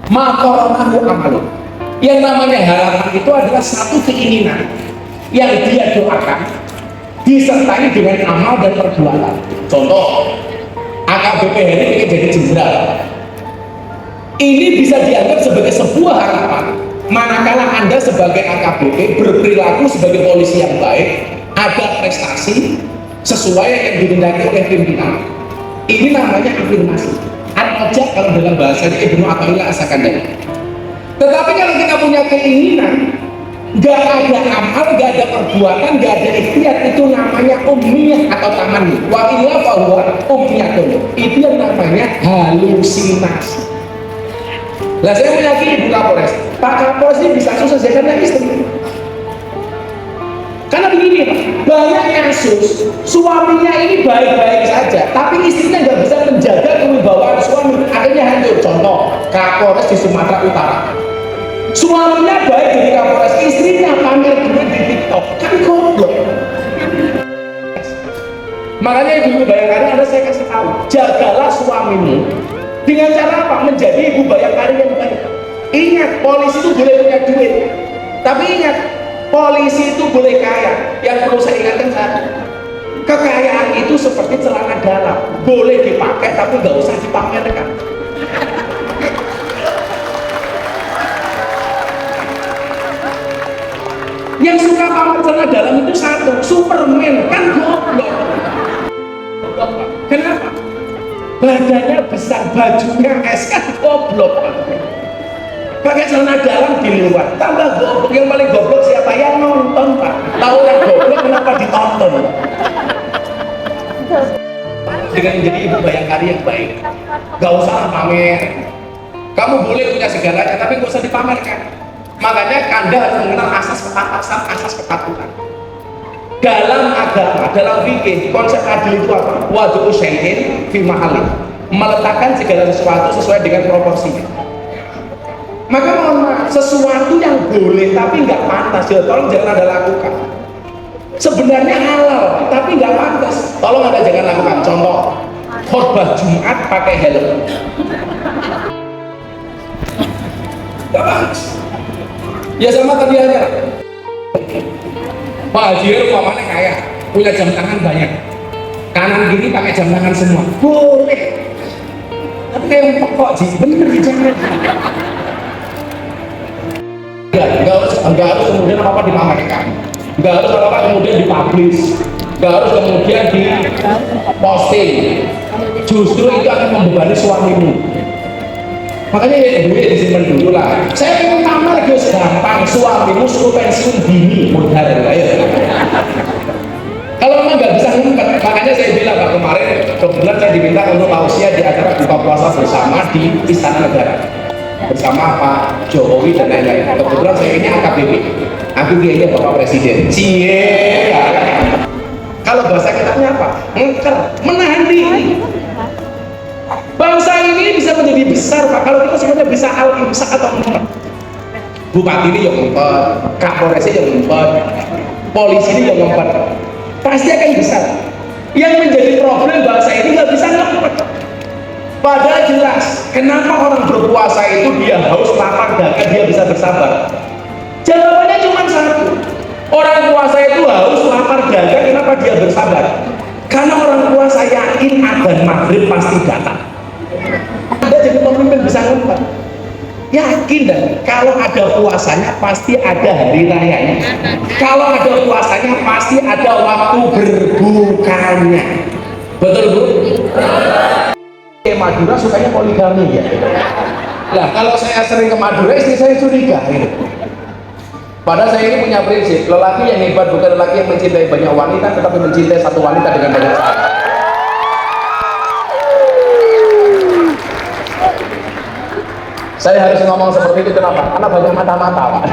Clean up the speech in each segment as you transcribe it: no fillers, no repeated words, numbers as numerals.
Makoronahu amalun. Yang namanya harapan itu adalah satu keinginan yang dia doakan disertai dengan amal dan perbuatan. Contoh, AKBP ini ingin jadi jenderal. Ini bisa dianggap sebagai sebuah harapan manakala Anda sebagai AKBP berperilaku sebagai polisi yang baik, ada prestasi sesuai yang dikehendaki oleh pimpinan. Ini namanya afirmasi. Al-Ojak kalau dalam bahasanya Ibnu Athaillah As-Sakandari. Tetapi kalau kita punya keinginan, gak ada amal, gak ada perbuatan, gak ada ikhtiar, itu namanya ummiyah atau tamanni. Wa illa fahuwa ummiyatun. Itu yang namanya halusinasi. Lah saya meyakini Ibu Kapolres, Pak Kapolres ini bisa sukses ya karena istri. Karena begini Pak, banyak kasus suaminya ini baik-baik saja, tapi istrinya nggak bisa menjaga kewibawaan suami, akhirnya hancur. Contoh, Kapolres di Sumatera Utara, suaminya baik jadi Kapolres, istrinya pamer duit di TikTok, kan goblok. Makanya Ibu Bayangkari ada saya kasih tahu, jagalah suamimu dengan cara apa? Menjadi Ibu Bayangkari yang baik. Ingat, polisi itu boleh punya duit, tapi ingat, polisi itu boleh kaya. Yang perlu saya ingatkan satu, kekayaan itu seperti celana dalam, boleh dipakai tapi nggak usah dipamerkan. Yang suka pamer celana dalam itu satu, Superman, kan goblok. Kenapa? Badannya besar, bajunya es, kan goblok. Pakai celana dalam di luar, tambah goblok. Yang paling goblok siapa? Yang nonton Pak. Tahu yang goblok kenapa ditonton? Dengan menjadi Ibu Bayangkari yang baik, gak usah pamer. Kamu boleh punya segalanya, tapi gak usah dipamerkan. Makanya Anda harus mengenal asas kepatuhan. Dalam agama, dalam fikih, konsep adil itu apa? Wadu'u syai'in fi mahali, meletakkan segala sesuatu sesuai dengan proporsinya. Maka mohon maaf, sesuatu yang boleh tapi nggak pantas, ya tolong jangan Anda lakukan. Sebenarnya halal tapi nggak pantas, tolong Anda jangan lakukan. Contoh, khotbah Jumat pakai helm, nggak pantas. Ya sama tadi aja, Pak Haji umpamanya kaya, punya jam tangan banyak, kanan kiri pakai jam tangan semua, boleh. Tapi kayak kok Ji, bener jangan. Enggak harus kemudian apa-apa dipamerkan, enggak harus apa-apa kemudian dipublish, enggak harus kemudian diposting. Justru itu akan membebani suamimu. Makanya ya duit disimpan dulu lah. Saya pengen pamer guys, gampang. Suamimu suruh pensiun dini, mudah ya. Kalau memang nggak bisa ngumpet, makanya saya bilang Pak, kemarin kebetulan saya diminta untuk tausiah di acara buka puasa bersama di Istana Negara bersama Pak Jokowi dan lain-lain. Kebetulan saya ini AKBP, aku kayaknya Bapak Presiden. Cie, ya. Kalau bahasa kitanya apa? Ngker, menahan diri. Bangsa ini bisa menjadi besar Pak kalau kita semuanya bisa al-imsak atau ngumpet. Bupati ini yang ngumpet, Kapolresnya yang ngumpet, polisi ini yang ngumpet, pasti akan besar. Yang menjadi problem bangsa ini nggak bisa ngumpet. Padahal jelas, kenapa orang berpuasa itu dia haus, lapar, dahaga, dia bisa bersabar? Jawabannya cuma satu. Orang puasa itu haus, lapar, dahaga, kenapa dia bersabar? Karena orang puasa yakin adzan maghrib pasti datang. Anda jadi pemimpin bisa ngumpet. Yakin dan kalau ada puasanya pasti ada hari rayanya. Kalau ada puasanya pasti ada waktu berbukanya. Betul Bu? Madura sukanya poligami ya. Nah kalau saya sering ke Madura istri saya curiga gitu. Padahal saya ini punya prinsip, lelaki yang hebat bukan lelaki yang mencintai banyak wanita, tetapi mencintai satu wanita dengan banyak cara. Saya harus ngomong seperti itu kenapa? Karena banyak mata-mata Pak.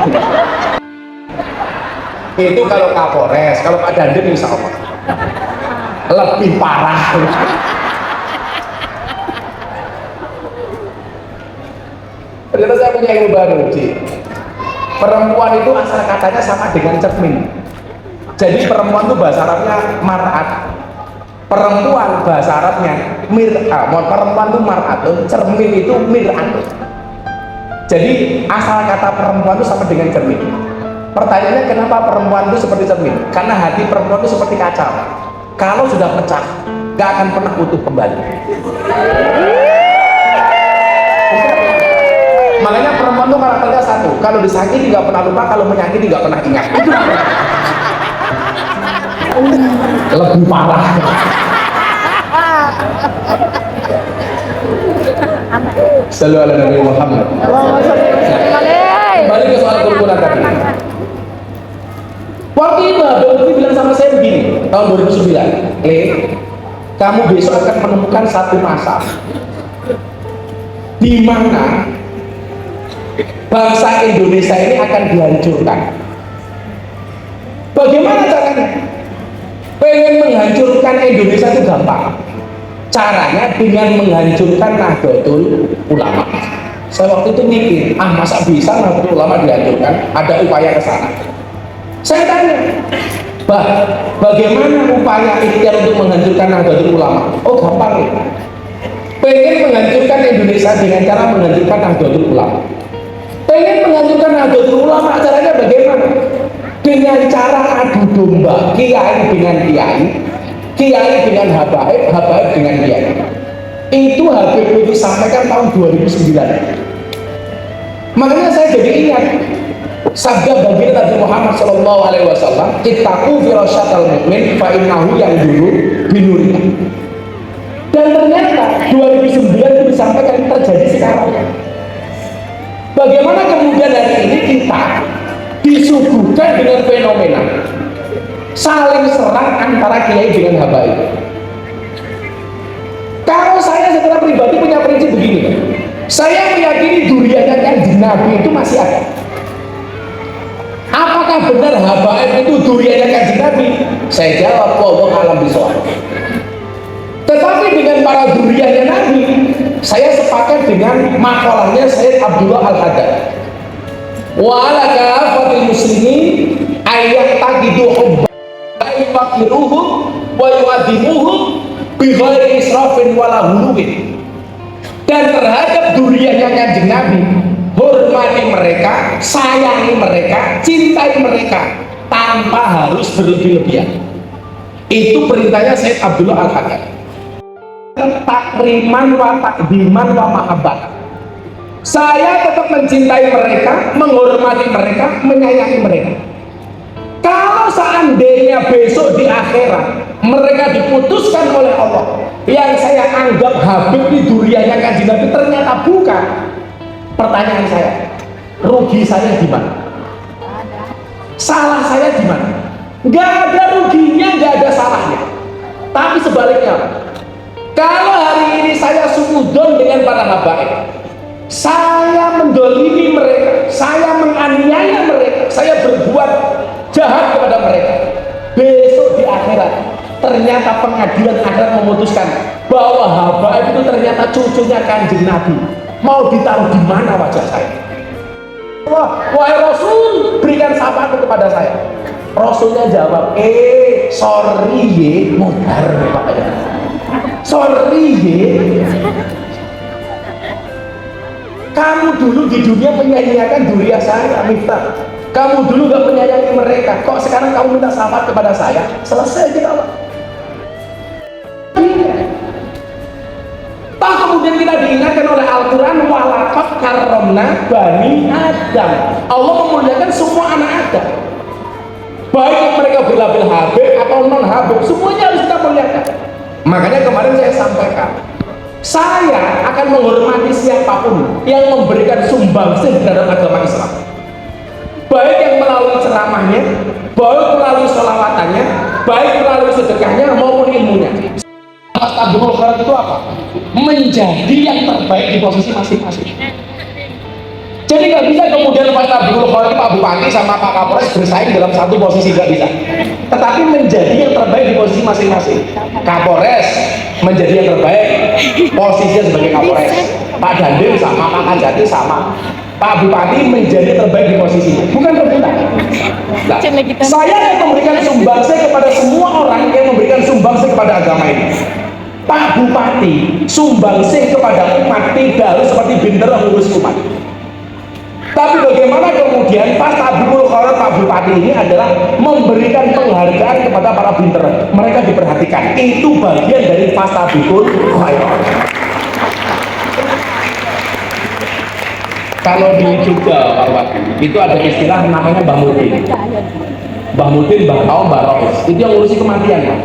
Itu kalau Kapolres, kalau Pak Dandim insya Allah lebih parah. Ternyata saya punya ilmu baru, Ci. Perempuan itu asal katanya sama dengan cermin. Jadi perempuan itu bahasa Arabnya mar'at. Perempuan bahasa Arabnya mir'ah. Perempuan itu mar'atun, cermin itu mir'atun. Jadi asal kata perempuan itu sama dengan cermin. Pertanyaannya kenapa perempuan itu seperti cermin? Karena hati perempuan itu seperti kaca. Kalau sudah pecah, gak akan pernah utuh kembali. Makanya perempuan itu karakternya satu. Kalau disakiti gak pernah lupa, kalau menyakiti gak pernah ingat. Itu lebih parah. Sallu ala Nabi Muhammad. Balik ke soal kerukunan tadi. Waktu itu Abdul Lutfi bilang sama saya begini, tahun 2009, Le, kamu besok akan menemukan satu masa di mana bangsa Indonesia ini akan dihancurkan. Bagaimana caranya? Pengen menghancurkan Indonesia itu gampang. Caranya dengan menghancurkan Nahdlatul Ulama. Saya waktu itu mikir, masa bisa Nahdlatul Ulama dihancurkan? Ada upaya ke sana. Saya tanya, bagaimana upaya ikhtiar untuk menghancurkan Nahdlatul Ulama? Oh gampang ya. Pengen menghancurkan Indonesia dengan cara menghancurkan Nahdlatul Ulama. Pengen menghancurkan Nahdlatul Ulama, caranya bagaimana? Dengan cara adu domba, kiai dengan kiai, kiai dengan habaib, habaib dengan kiai. Itu Habib itu sampaikan tahun 2009. Makanya saya jadi ingat sabda baginda Nabi Muhammad SAW, ittaqu firasyatal mu'min fa innahu yang dulu binurika. Dan ternyata 2009 itu disampaikan terjadi sekarang. Bagaimana kemudian hari ini kita disuguhkan dengan fenomena saling serang antara kiai dengan habaib. Kalau saya secara pribadi punya prinsip begini, saya meyakini duriannya Kanjeng Nabi itu masih ada. Apakah benar habaib itu duriannya Kanjeng Nabi? Saya jawab, wallahu a'lam bishawab. Tetapi dengan para duriannya Nabi, saya sepakat dengan makalahnya Sayyid Abdullah Al-Haddad. Wa ala kafatil muslimin ayat taqidu hubba yuqiruhum wa yu'adimuhum bi ghairi israfin wala huluwin. Dan terhadap duriannya Kanjeng Nabi, hormati mereka, sayangi mereka, cintai mereka tanpa harus berlebih-lebihan. Itu perintahnya Sayyid Abdullah Al-Haddad. Takriman wa takdiman wa mahabbat. Saya tetap mencintai mereka, menghormati mereka, menyayangi mereka. Kalau seandainya besok di akhirat mereka diputuskan oleh Allah, yang saya anggap Habib di duriannya Kanjeng Nabi ternyata bukan, pertanyaan saya, rugi saya di mana? Salah saya di mana? Gak ada ruginya, gak ada salahnya. Tapi sebaliknya, kalau hari ini saya suudon dengan para habaib, saya mendolimi mereka, saya menganiaya mereka, saya berbuat jahat kepada mereka, besok di akhirat ternyata pengadilan akhirat memutuskan bahwa habaib itu ternyata cucunya Kanjeng Nabi, mau ditaruh di mana wajah saya? Wahai Rasul, berikan syafaat kepada saya. Rasulnya jawab, sorry ye, mudar sorry ye. Kamu dulu di dunia menyanyiakan durian saya, Miftah. Kamu dulu gak menyayangi mereka, kok sekarang kamu minta syafaat kepada saya? Selesai kita Allah. Toh kemudian kita diingatkan oleh Al-Quran, walaqad karramna bani Adam. Allah memuliakan semua anak Adam, baik yang mereka berlabel Habib atau non Habib, semuanya harus kita muliakan. Makanya kemarin saya sampaikan, saya akan menghormati siapapun yang memberikan sumbangsih terhadap agama Islam, baik yang melalui ceramahnya, baik melalui sholawatannya, baik melalui sedekahnya maupun ilmunya. Tabungul khairat itu apa? Menjadi yang terbaik di posisi masing-masing. Jadi nggak bisa kemudian Pak Tabungul Khairat, Pak Bupati sama Pak Kapolres bersaing dalam satu posisi, nggak bisa. Tetapi menjadi yang terbaik di posisi masing-masing. Kapolres menjadi yang terbaik posisinya sebagai Kapolres. Pak Dandim sama Pak Kajati sama Pak Bupati menjadi terbaik di posisinya, bukan rebutan. Nah, saya akan memberikan sumbangsih kepada semua orang yang memberikan sumbangsih kepada agama ini. Pak Bupati sumbangsih kepada umat tidak harus seperti bintara ngurus umat. Tapi bagaimana kemudian pas tabibul khorat Pak Bupati ini adalah memberikan penghargaan kepada para pinter, mereka diperhatikan, itu bagian dari pas tabibul khorat. Kalau di Jogja Pak Bupati itu ada istilah namanya Mbah Mudin, Mbah Mudin, Mbah Kaum, Mbah Rois, itu yang ngurusi kematian Pak.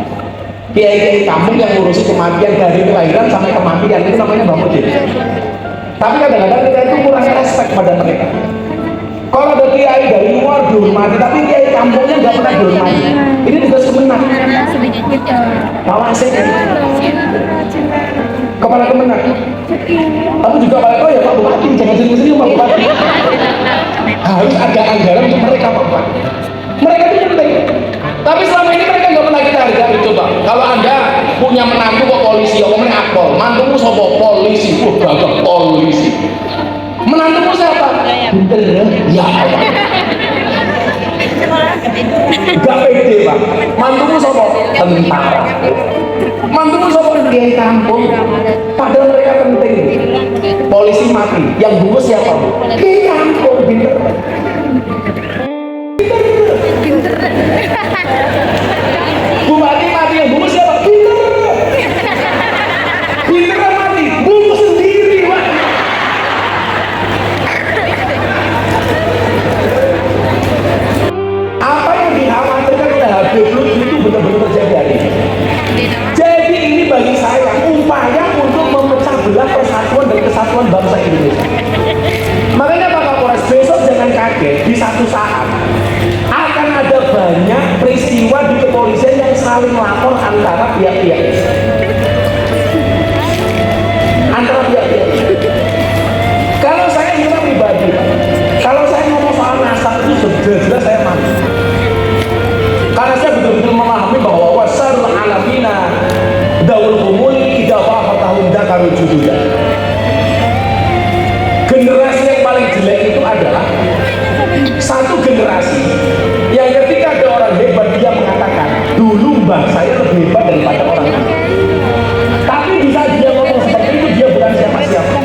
Kiai-kiai kampung yang ngurusi kematian dari kelahiran sampai kematian itu namanya Mbah Mudin. Tapi kadang-kadang kita itu kurang respect pada mereka. Kalau ada kiai dari luar dihormati, tapi kiai kampungnya nggak pernah dihormati, ini tugas kemenang. Awasnya kepala kemenang. Tapi juga Pak ya Pak Bupati, jangan sering-sering Pak Bupati. Harus ada anggaran untuk mereka Pak Bupati. Mereka itu penting. Tapi selama ini mereka nggak pernah kita hargai. Coba, kalau Anda punya menantu kok polisi, omongnya akpol, mantumu sopo polisi, gagah polisi. Menantumu siapa? Pinter ya Allah. Gak pede Pak. Mantumu sopo tentara. Mantumu sopo kiai kampung. Padahal mereka penting. Polisi mati, yang bungkus siapa? Kiai kampung pinter. Bupati mati, yang bungkus siapa? Pinter. Pinter mati, bungkus sendiri Pak. Apa yang dikhawatirkan oleh Habib Lutfi itu benar-benar terjadi hari ini. Jadi ini bagi saya upaya untuk memecah belah persatuan dan kesatuan bangsa Indonesia. Makanya Pak Kapolres, besok jangan kaget, di satu saat akan ada banyak peristiwa di kepolisian yang saling lapor antara pihak-pihak. Antara pihak-pihak. Kalau saya memang pribadi, kalau saya ngomong soal nasab itu jelas saya mati. Karena saya betul-betul memahami bahwa wasarul alamina daul umuli tidak apa-apa tahun dakaru jududa. Generasi yang paling jelek itu adalah satu generasi yang ketika ada orang hebat dia mengatakan dulu mbah saya lebih hebat daripada orang lain. Tapi bisa dia ngomong seperti itu, dia bukan siapa-siapa.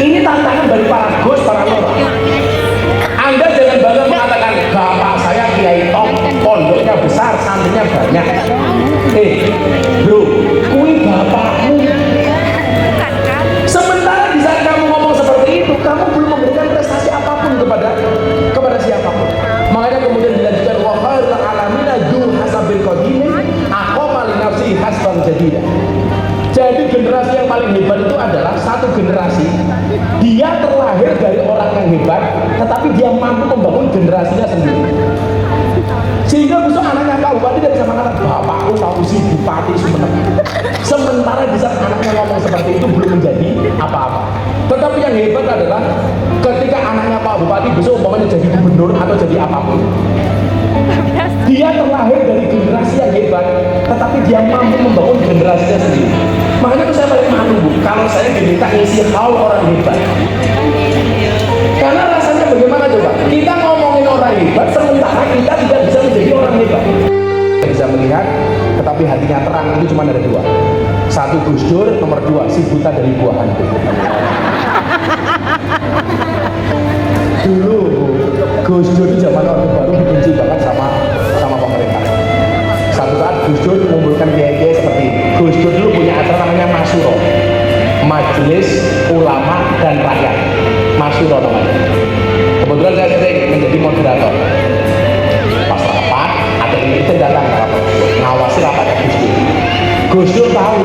Ini tantangan dari para bos, para lora. Anda jangan bangga mengatakan bapak saya kiai top, pondoknya besar, santrinya banyak. Bro, kui bapakmu. Sementara di saat kamu ngomong seperti itu, kamu belum memberikan prestasi apapun kepada siapapun. Makanya kemudian dilanjutkan wa khairul alamina dzul hasabil qadim aqama li nafsi hasban jadida. Jadi generasi yang paling hebat itu adalah satu generasi dia terlahir dari orang yang hebat, tetapi dia mampu membangun generasinya sendiri. Sehingga besok anaknya Pak Bupati dari sama anak bapakku tahu si Bupati Sumeneb. Sementara di saat anaknya ngomong seperti itu belum menjadi apa-apa. Tetapi yang hebat adalah ketika anaknya Pak Bupati besok umpamanya jadi gubernur atau jadi apapun, dia terlahir dari generasi yang hebat, tetapi dia mampu membangun generasinya sendiri. Makanya itu saya paling malu Bu, kalau saya diminta ngisi haul orang hebat. Karena rasanya bagaimana coba? Kita ngomongin orang hebat, sementara kita tidak bisa menjadi orang hebat. Kita bisa melihat, tetapi hatinya terang itu cuma ada dua. Satu Gus Dur, nomor dua si buta dari buah hantu. Dulu Gus Dur itu zaman Orde Baru dibenci banget sama pemerintah. Satu saat Gus Dur mengumpulkan kiai-kiai seperti ini. Gus Dur dulu punya acara namanya Masyuro, Majelis Ulama dan Rakyat. Masyuro namanya. Kebetulan saya sering menjadi moderator. Pas rapat, ada ini datang ngawasi rapatnya Gus Dur. Gus Dur tahu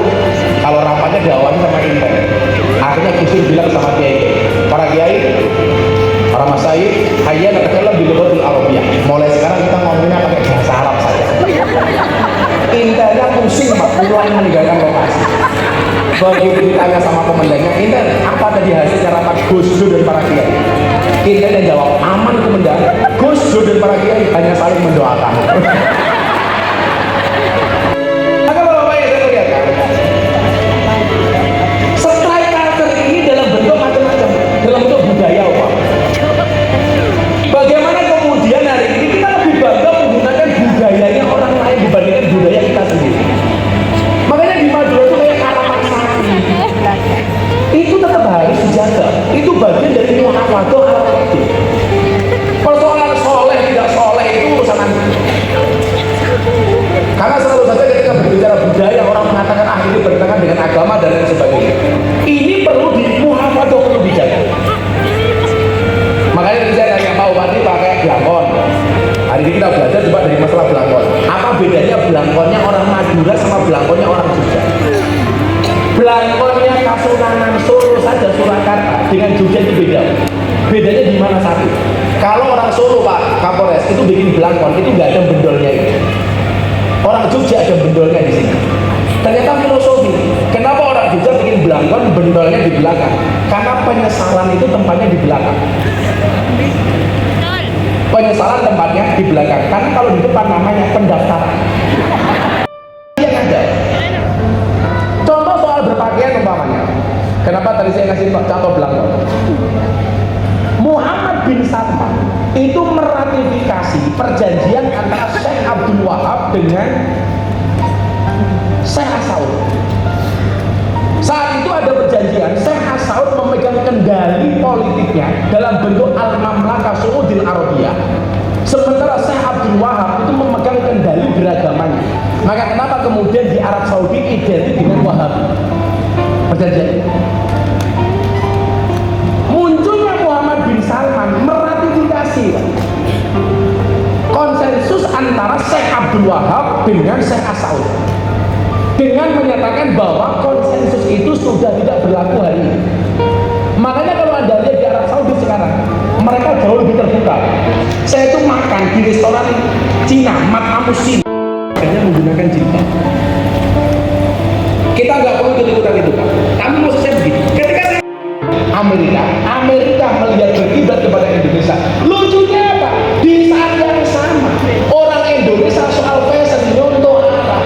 kalau rapatnya diawasi sama intern. Akhirnya Gus Dur bilang sama kiai, para kiai, para masyayikh, hayya natakalam bil lughatil arabiyyah. Mulai sekarang kita ngomongnya pakai bahasa Arab saja. Internnya pusing Pak, pulang meninggalkan lokasi. Begitu ditanya sama komandannya, intern, apa tadi hasilnya rapat Gus Dur dan para kiai? Intern yang jawab, aman komandan. Gus Dur dan para kiai hanya saling mendoakan. Maka Bapak ya saya lihat kan, strike culture ini dalam bentuk macam-macam, dalam bentuk budaya Pak. Bagaimana kemudian hari ini kita lebih bangga menggunakan budayanya orang lain dibandingkan budaya kita sendiri. Makanya di Madura itu kayak Karamasari itu tetap harus dijaga. itu bagian dari muhafadah al-qadim. Persoalan soleh tidak soleh itu urusan nanti. Karena selalu saja ketika berbicara budaya orang mengatakan ini bertentangan dengan agama dan lain sebagainya. Ini perlu dimuhafadah, perlu dijaga. Makanya tadi saya tanya Pak Bupati pakai belangkon. Hari ini kita belajar coba dari masalah belangkon. Apa bedanya belangkonnya orang Madura sama belangkonnya orang Jogja? Belangkonnya Kasunanan, Solo saja, Surakarta dengan Jogja itu beda. Bedanya di mana satu? Kalau orang Solo Pak Kapolres itu bikin belangkon itu nggak ada bendolnya itu. Orang Jogja ada bendolnya di sini. Ternyata filosofi. Kenapa orang Jogja bikin belangkon bendolnya di belakang? Karena penyesalan itu tempatnya di belakang. Penyesalan tempatnya di belakang. Karena kalau di depan namanya pendaftaran. Yang ada. Contoh soal berpakaian umpamanya. Kenapa tadi saya kasih contoh belangkon? Muhammad bin Salman itu meratifikasi perjanjian antara Syekh Abdul Wahab dengan Syekh As-Saud. Saat itu ada perjanjian, Syekh As-Saud memegang kendali politiknya dalam bentuk Al-Mamlakah Saudil Arabiyah, sementara Syekh Abdul Wahab itu memegang kendali beragamanya. Maka kenapa kemudian di Arab Saudi identik dengan Wahabi? Perjanjian munculnya Muhammad bin Salman meratifikasi konsensus antara Syekh Abdul Wahab dengan Syekh As-Saud dengan menyatakan bahwa konsensus itu sudah tidak berlaku hari ini. Makanya kalau Anda lihat di Arab Saudi sekarang, mereka jauh lebih terbuka. Saya itu makan di restoran Cina, Mat'amus Cina, hanya menggunakan jilbab. Kita nggak perlu ikut-ikutan itu Pak. Tapi maksud saya begini, ketika saya Amerika melihat berkiblat kepada Indonesia, lucunya apa? Di saat yang sama orang Indonesia soal fashion nyontoh Arab.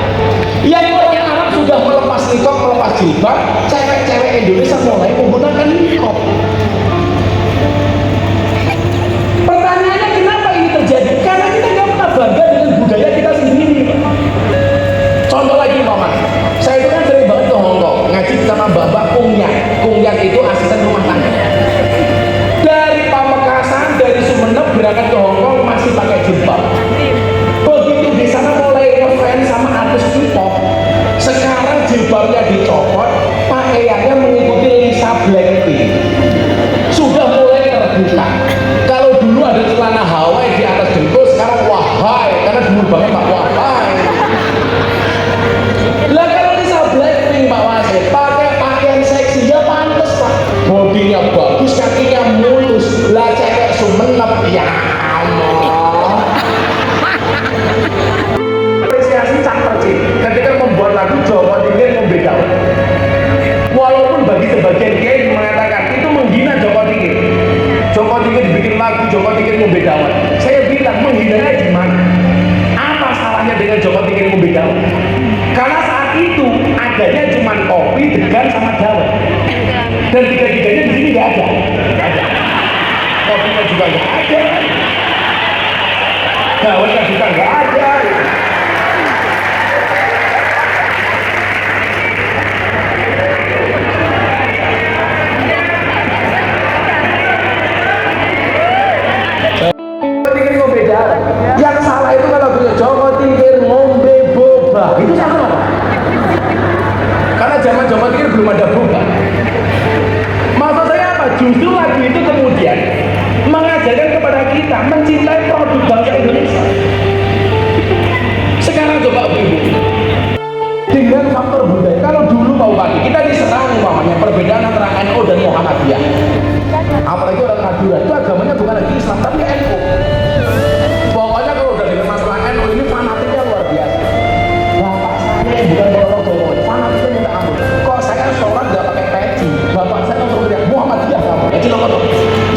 Yang orang Arab sudah melepas niqab, melepas jilbab, cewek-cewek Indonesia mulai menggunakan niqab. Pertanyaannya kenapa ini terjadi? Karena kita nggak pernah bangga dengan budaya kita sendiri. Contoh lagi Mama, saya itu kan sering banget ke Hongkong ngaji sama Mbak Kungyan. Kungyan itu asisten rumah tangga. Dari Pamekasan, dari Sumeneb berangkat ke Hongkong masih pakai jilbab. Begitu di sana mulai ngefans sama artis K-pop, sekarang jilbabnya dicopot, pakaiannya mengikuti Lisa Blackpink. Sudah mulai terbuka. Kalau dulu ada celana Hawaii di atas jengkol, sekarang wahai, karena dulu banget Pak wahai. Lah kalau Lisa Blackpink Pak Wasit pakai pakaian seksi ya pantes Pak. Bodinya bagus, kakinya mulus. Lah cewek Sumeneb ya Allah. Apresiasi Cak Percik ketika membuat lagu Jawa Tingkir Membedawan. Walaupun bagi sebagian kiai mengatakan itu menghina Jawa Tingkir. Jawa Tingkir dibikin lagu Jawa Tingkir Membedawan. Saya bilang menghinanya di mana? Apa salahnya dengan Jawa Tingkir Membedawan? Karena saat itu adanya cuma kopi, degan, sama dawet. Dan tiga-tiganya di sini nggak ada. Kopinya juga nggak ada. Dawetnya juga nggak ada. Yang salah itu kalau punya Jawa Tingkir ngombe boba, itu salah apa? Karena zaman Jawa Tingkir belum ada boba. Maksud saya apa? Justru lagu itu kemudian mengajarkan kepada kita mencintai produk bangsa Indonesia. Sekarang coba ibu dengan faktor budaya. Kalau dulu Pak Bupati kita diserang umpamanya perbedaan antara NU dan Muhammadiyah. Apalagi orang Madura itu agamanya bukan lagi Islam tapi NU. Pokoknya kalau udah dengan masalah NU ini fanatiknya luar biasa. Bapak saya bukan Ponorogo, fanatiknya minta ampun. Kok saya sholat nggak pakai peci? Bapak saya langsung bilang Muhammadiyah kamu. Jadi lo kok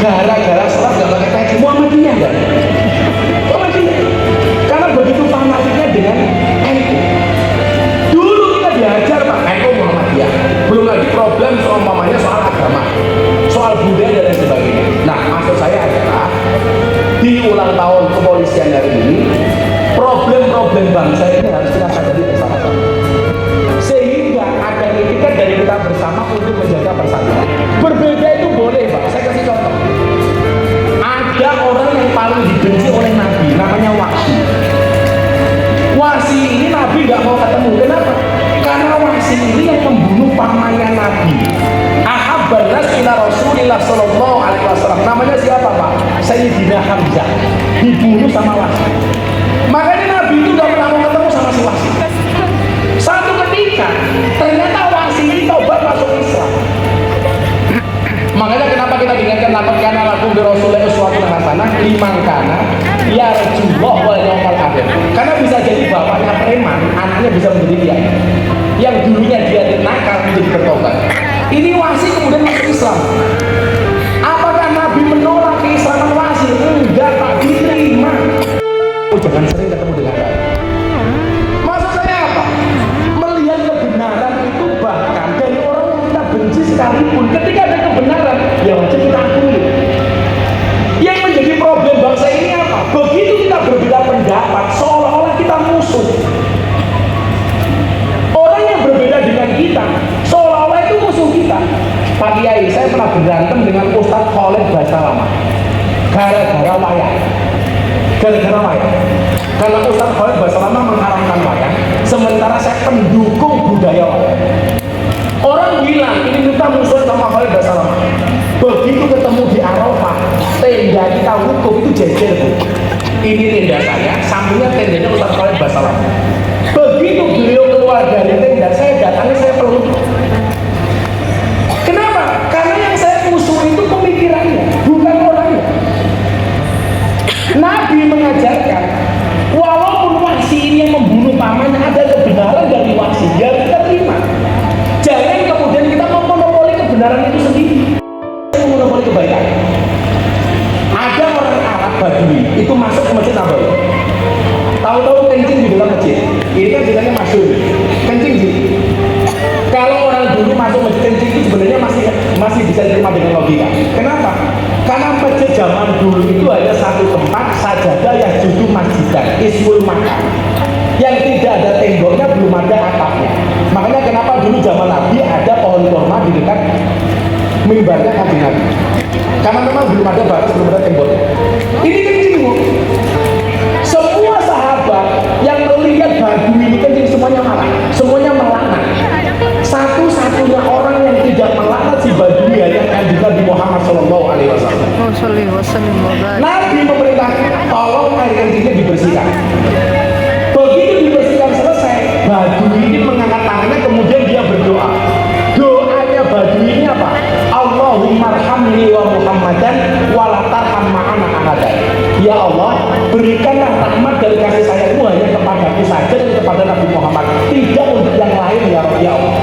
gara-gara sholat nggak pakai peci Muhammadiyah nggak? Muhammadiyah. Karena begitu fanatiknya dengan NU. Dulu kita diajar Pak NU Muhammadiyah. Belum lagi problem soal mamanya soal agama, soal budaya dan sebagainya. Nah maksud saya adalah di ulang tahun kepolisian hari ini problem-problem bangsa ini harus kita sadari bersama-sama sehingga ada etikat dari kita bersama untuk menjaga persatuan. Berbeda itu boleh Pak, Sayyidina Rasulullah Sallallahu Alaihi Wasallam. Namanya siapa Pak? Sayyidina Hamzah, dibunuh sama Wasi. Makanya Nabi itu gak pernah mau ketemu sama si Wasi. Satu ketika ternyata Wasi ini tobat masuk Islam. Makanya kenapa kita dengarkan laqad kana lakum bi Rasulillah uswatun hasanah liman kana yarjullah wal yawmal akhir. Karena bisa jadi bapaknya preman, anaknya bisa menjadi kiai. Yang dulunya dia nakal menjadi bertobat. Ini Wasi kemudian masuk Islam. Apakah Nabi menolak keislaman Wasi? Enggak, tak diterima. Jangan sering ketemu dengan Nabi. Maksud saya apa? Melihat kebenaran itu bahkan dari orang yang kita benci sekalipun, ketika ada kebenaran, ya wajib kita akui. Yang menjadi problem bangsa ini apa? Begitu kita berbeda pendapat, seolah-olah kita musuh. Orang yang berbeda dengan kita, seolah-olah itu musuh kita. Pak Kiai, saya pernah berantem dengan Ustadz Khalid Basalamah gara-gara wayang. Gara-gara wayang. Karena Ustadz Khalid Basalamah mengharamkan wayang, sementara saya pendukung budaya wayang. Orang bilang ini kita musuh sama Khalid Basalamah. Begitu ketemu di Arafah, tenda kita hukum itu jejer Bu. Ini tenda saya, sampingnya tendanya Ustadz Khalid Basalamah. Begitu beliau keluar dari tenda, saya datangi, saya peluk. Kenapa? Karena yang saya musuh itu pemikirannya, bukan orangnya. Nabi mengajarkan, walaupun Wasi ini yang membunuh pamannya, ada kebenaran dari Wasi, ya kita terima. Jangan kemudian kita memonopoli kebenaran itu sendiri, memonopoli kebaikan. Ada orang Arab Badui itu masuk ke Masjid Nabawi, tahu-tahu kencing di dalam masjid. Ini kan ceritanya masyhur, kencing sih. Kalau orang dulu masuk masjid kencing itu sebenarnya masih bisa diterima dengan logika. Kenapa? Karena masjid zaman dulu itu hanya satu tempat sajadah yang judul masjidan, ismul makan, yang tidak ada temboknya, belum ada atapnya. Makanya kenapa dulu zaman Nabi ada pohon kurma di dekat mimbarnya Kanjeng Nabi, karena memang belum ada batas, belum ada temboknya. Ini kencing Bu. Semua sahabat yang melihat Badui ini kencing semuanya marah, semuanya melaknat. Satu-satunya orang yang tidak melaknat si Badui hanya Kanjeng Nabi Muhammad Sallallahu Alaihi Wasallam. Nabi memerintahkan tolong air kencingnya dibersihkan. Begitu dibersihkan selesai, Badui ini mengangkat tangannya, kemudian dia berdoa. Doanya Badui ini apa? Allahumma arhamni wa Muhammadan wa la tarham ma'ana ahadan. Ya Allah, berikanlah rahmat dari kasih sayangmu hanya kepadaku saja dan kepada Nabi Muhammad, tidak untuk yang lain ya Allah.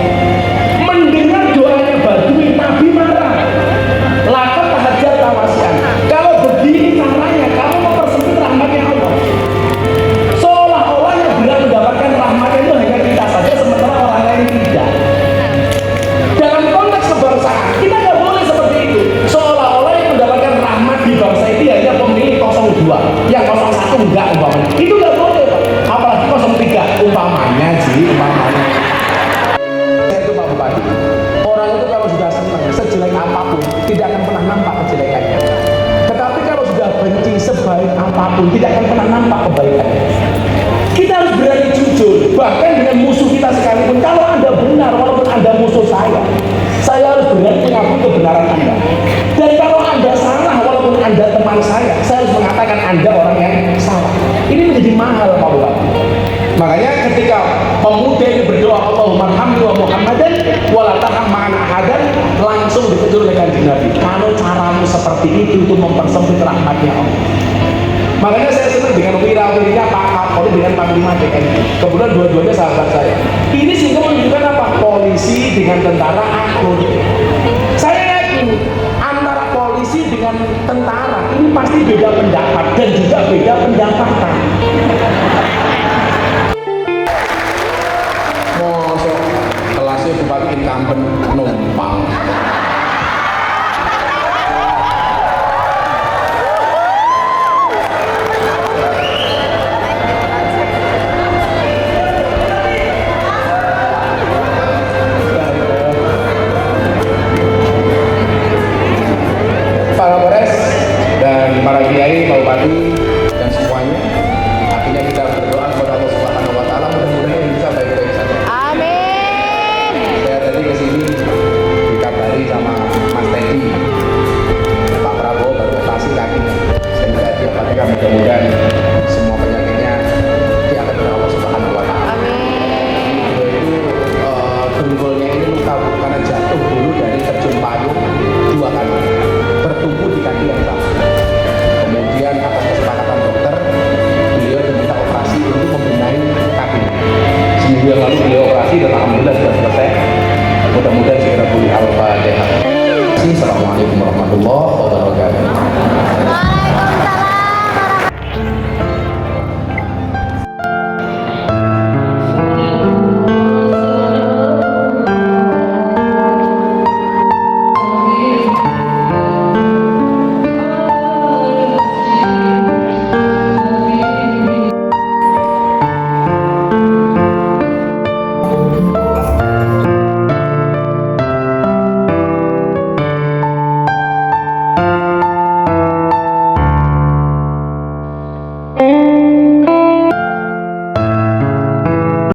Mendengar doanya Badui, Nabi marah. Laqad tahajjata wasi'an. Kalau begini caranya kamu mempersempit rahmatnya Allah. Seolah-olah yang benar mendapatkan rahmatnya itu hanya kita saja, sementara orang lain tidak. Dalam konteks kebangsaan, kita nggak boleh seperti itu. Seolah-olah yang mendapatkan rahmat di bangsa ini hanya pemilih 02, yang 01 enggak umpamanya. Itu nggak boleh Pak. Apalagi 03 umpamanya sih, umpamanya. Saya itu Pak Bupati. Orang itu kalau sudah senang, sejelek apapun, tidak akan pernah nampak kejelekannya. Tetapi kalau sudah benci sebaik apapun, tidak akan pernah nampak kebaikannya. Kita harus berani jujur, bahkan dengan musuh kita sekalipun. Kalau Anda benar, walaupun Anda musuh saya harus berani mengakui kebenaran Anda. Dan kalau Anda salah, walaupun Anda teman saya harus mengatakan Anda orang yang salah. Ini menjadi mahal Pak Bupati. Makanya ketika pemuda ini berdoa Allahumma arhamni wa Muhammadan wa la tarham ma'ana ahadan, langsung ditegur oleh Kanjeng Nabi. Kalau caramu seperti itu mempersempit rahmatnya Allah. Makanya saya senang dengan wira-wirinya Pak Kapolri dengan Panglima TNI. Kemudian dua-duanya sahabat saya. Ini sehingga menunjukkan apa? Polisi dengan tentara akur. Saya yakin antara polisi dengan tentara ini pasti beda pendapat dan juga beda pendapatan. Mosok kelasnya bupati incumbent numpang. Para kiai, Pak Bupati, dan semuanya, akhirnya kita berdoa Assalamualaikum warahmatullahi wabarakatuh.